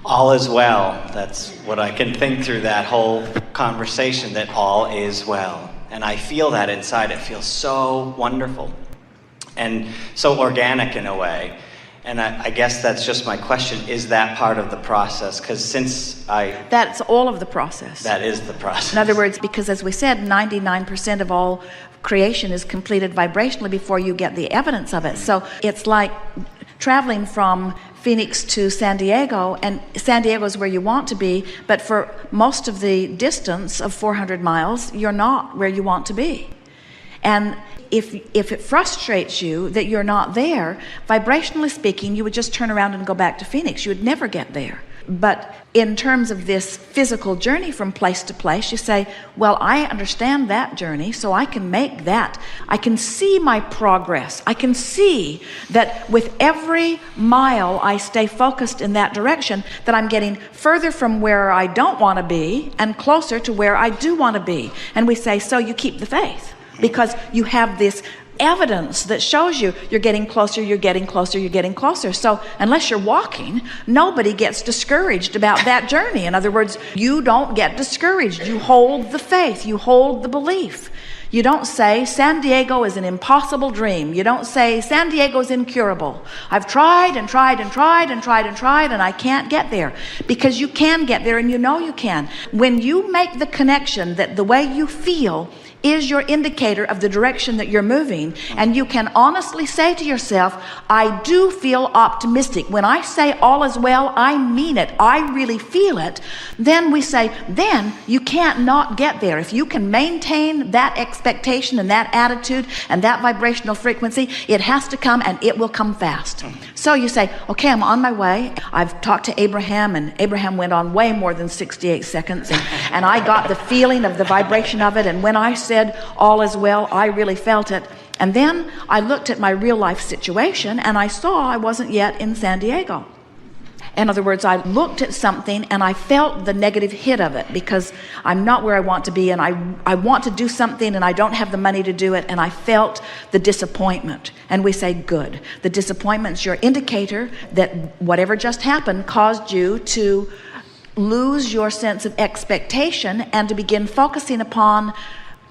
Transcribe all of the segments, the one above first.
All is well. That's what I can think through that whole conversation, that all is well. And I feel that inside. It feels so wonderful and so organic in a way. And I guess that's just my question. Is that part of the process? Because That's all of the process. That is the process. In other words, because as we said, 99% of all creation is completed vibrationally before you get the evidence of it. So it's like traveling from Phoenix to San Diego, and San Diego is where you want to be, but for most of the distance of 400 miles, you're not where you want to be. And if it frustrates you that you're not there, vibrationally speaking, you would just turn around and go back to Phoenix. You would never get there. But in terms of this physical journey from place to place, you say, well, I understand that journey, so I can make that. I can see my progress. I can see that with every mile I stay focused in that direction, that I'm getting further from where I don't want to be and closer to where I do want to be. And we say, so you keep the faith, because you have this evidence that shows you you're getting closer, you're getting closer, you're getting closer. So unless you're walking, nobody gets discouraged about that journey. In other words, you don't get discouraged. You hold the faith, you hold the belief. You don't say San Diego is an impossible dream. You don't say San Diego is incurable. I've tried and tried and tried and tried and tried and I can't get there. Because you can get there, and you know you can. When you make the connection that the way you feel is your indicator of the direction that you're moving, and you can honestly say to yourself, I do feel optimistic. When I say all is well, I mean it. I really feel it. Then we say, then you can't not get there. If you can maintain that expectation and that attitude and that vibrational frequency, it has to come, and it will come fast. So you say, okay, I'm on my way. I've talked to Abraham, and Abraham went on way more than 68 seconds, and I got the feeling of the vibration of it, and when I said all is well, I really felt it. And then I looked at my real life situation, and I saw I wasn't yet in San Diego. In other words, I looked at something and I felt the negative hit of it, because I'm not where I want to be, and I want to do something and I don't have the money to do it, and I felt the disappointment. And we say, good. The disappointment's your indicator that whatever just happened caused you to lose your sense of expectation and to begin focusing upon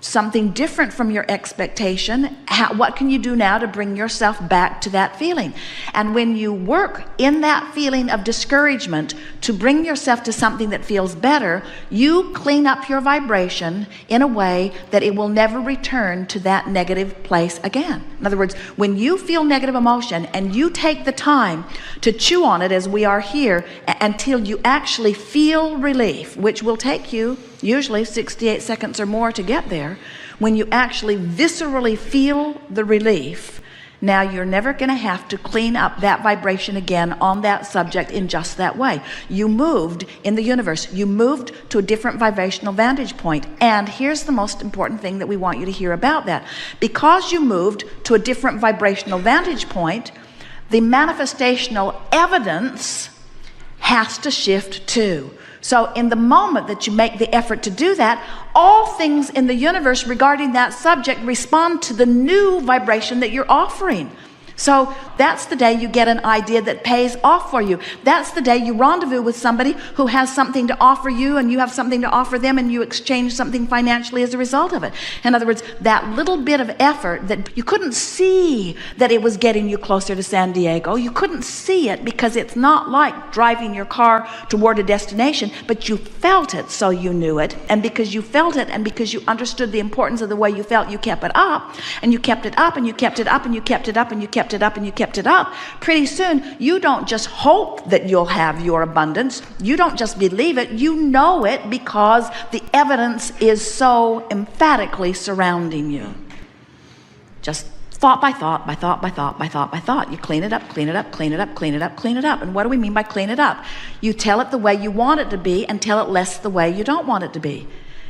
something different from your expectation. What can you do now to bring yourself back to that feeling? And when you work in that feeling of discouragement to bring yourself to something that feels better, you clean up your vibration in a way that it will never return to that negative place again. In other words, when you feel negative emotion and you take the time to chew on it, as we are here, until you actually feel relief, which will take you usually 68 seconds or more to get there. When you actually viscerally feel the relief, now you're never going to have to clean up that vibration again on that subject in just that way. You moved in the universe. You moved to a different vibrational vantage point. And here's the most important thing that we want you to hear about that. Because you moved to a different vibrational vantage point, the manifestational evidence has to shift too. So in the moment that you make the effort to do that, all things in the universe regarding that subject respond to the new vibration that you're offering. So that's the day you get an idea that pays off for you. That's the day you rendezvous with somebody who has something to offer you, and you have something to offer them, and you exchange something financially as a result of it. In other words, that little bit of effort that you couldn't see that it was getting you closer to San Diego. You couldn't see it because it's not like driving your car toward a destination, but you felt it, so you knew it. And because you felt it, and because you understood the importance of the way you felt, you kept it up, and you kept it up, and you kept it up, and you kept it up, and you kept it up, and you kept it up. Pretty soon, you don't just hope that you'll have your abundance. You don't just believe it. You know it, because the evidence is so emphatically surrounding you. Just thought by thought, by thought, by thought, by thought, by thought. You clean it up, clean it up, clean it up, clean it up, clean it up. And what do we mean by clean it up? You tell it the way you want it to be, and tell it less the way you don't want it to be.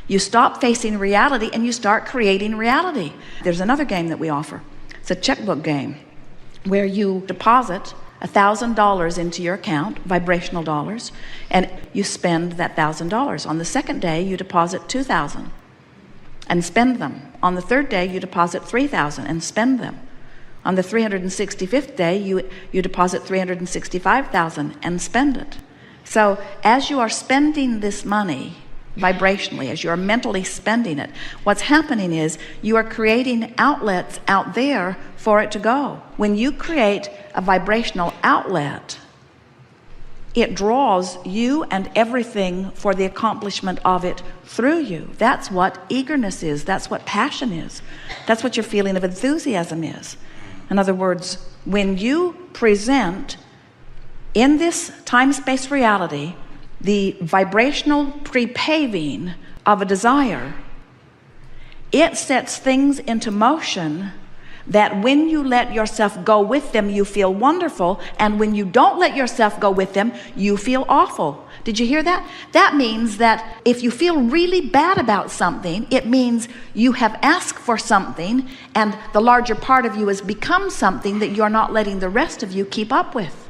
You stop facing reality, and you start creating reality. There's another game that we offer. It's a checkbook game, where you deposit $1,000 into your account, vibrational dollars, and you spend that $1,000. On the second day, you deposit $2,000 and spend them. On the third day, you deposit $3,000 and spend them. On the 365th day, you deposit $365,000 and spend it. So as you are spending this money vibrationally, as you are mentally spending it, what's happening is you are creating outlets out there for it to go. When you create a vibrational outlet, it draws you and everything for the accomplishment of it through you. That's what eagerness is. That's what passion is. That's what your feeling of enthusiasm is. In other words, when you present in this time-space reality the vibrational pre-paving of a desire, it sets things into motion that when you let yourself go with them, you feel wonderful, and when you don't let yourself go with them, you feel awful. Did you hear that? That means that if you feel really bad about something, it means you have asked for something, and the larger part of you has become something that you're not letting the rest of you keep up with.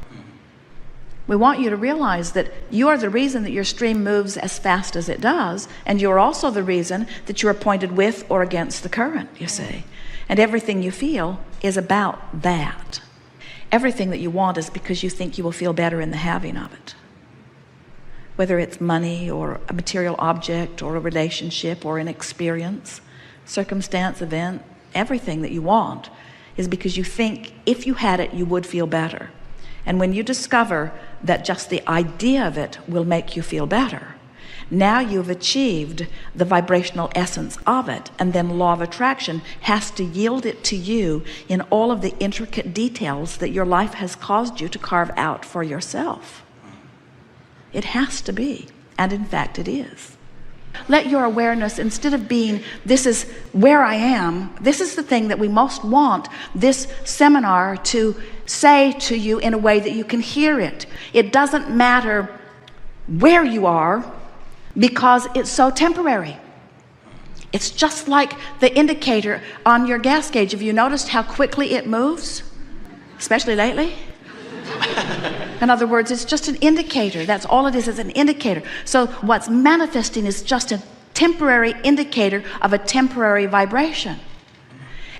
We want you to realize that you're the reason that your stream moves as fast as it does, and you're also the reason that you're pointed with or against the current, you see. And everything you feel is about that. Everything that you want is because you think you will feel better in the having of it. Whether it's money or a material object or a relationship or an experience, circumstance, event, everything that you want is because you think if you had it, you would feel better. And when you discover that just the idea of it will make you feel better, now you've achieved the vibrational essence of it, and then law of attraction has to yield it to you in all of the intricate details that your life has caused you to carve out for yourself. It has to be, and in fact it is. Let your awareness, instead of being, this is where I am, this is the thing that we most want this seminar to say to you in a way that you can hear it. It doesn't matter where you are because it's so temporary. It's just like the indicator on your gas gauge. Have you noticed how quickly it moves? Especially lately? In other words, it's just an indicator. That's all it is an indicator. So what's manifesting is just a temporary indicator of a temporary vibration.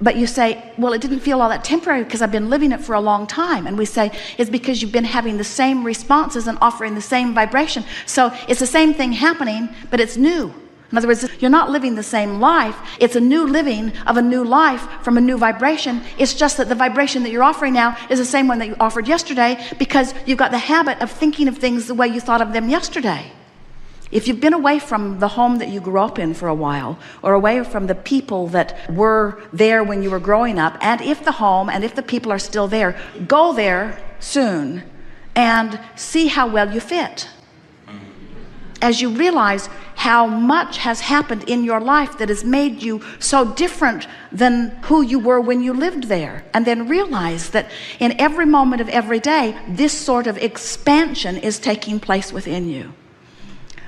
But you say, well, it didn't feel all that temporary because I've been living it for a long time. And we say, it's because you've been having the same responses and offering the same vibration. So it's the same thing happening, but it's new. In other words, you're not living the same life. It's a new living of a new life from a new vibration. It's just that the vibration that you're offering now is the same one that you offered yesterday because you've got the habit of thinking of things the way you thought of them yesterday. If you've been away from the home that you grew up in for a while, or away from the people that were there when you were growing up, and if the home and if the people are still there, go there soon and see how well you fit. As you realize how much has happened in your life that has made you so different than who you were when you lived there. And then realize that in every moment of every day, this sort of expansion is taking place within you.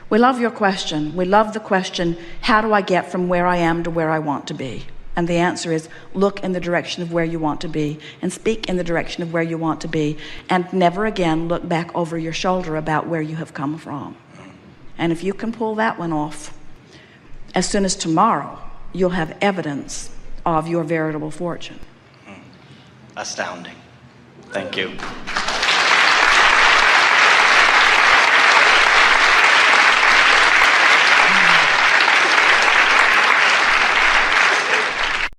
We love your question. We love the question, how do I get from where I am to where I want to be? And the answer is, look in the direction of where you want to be and speak in the direction of where you want to be, and never again look back over your shoulder about where you have come from. And if you can pull that one off, as soon as tomorrow, you'll have evidence of your veritable fortune. Astounding. Thank you.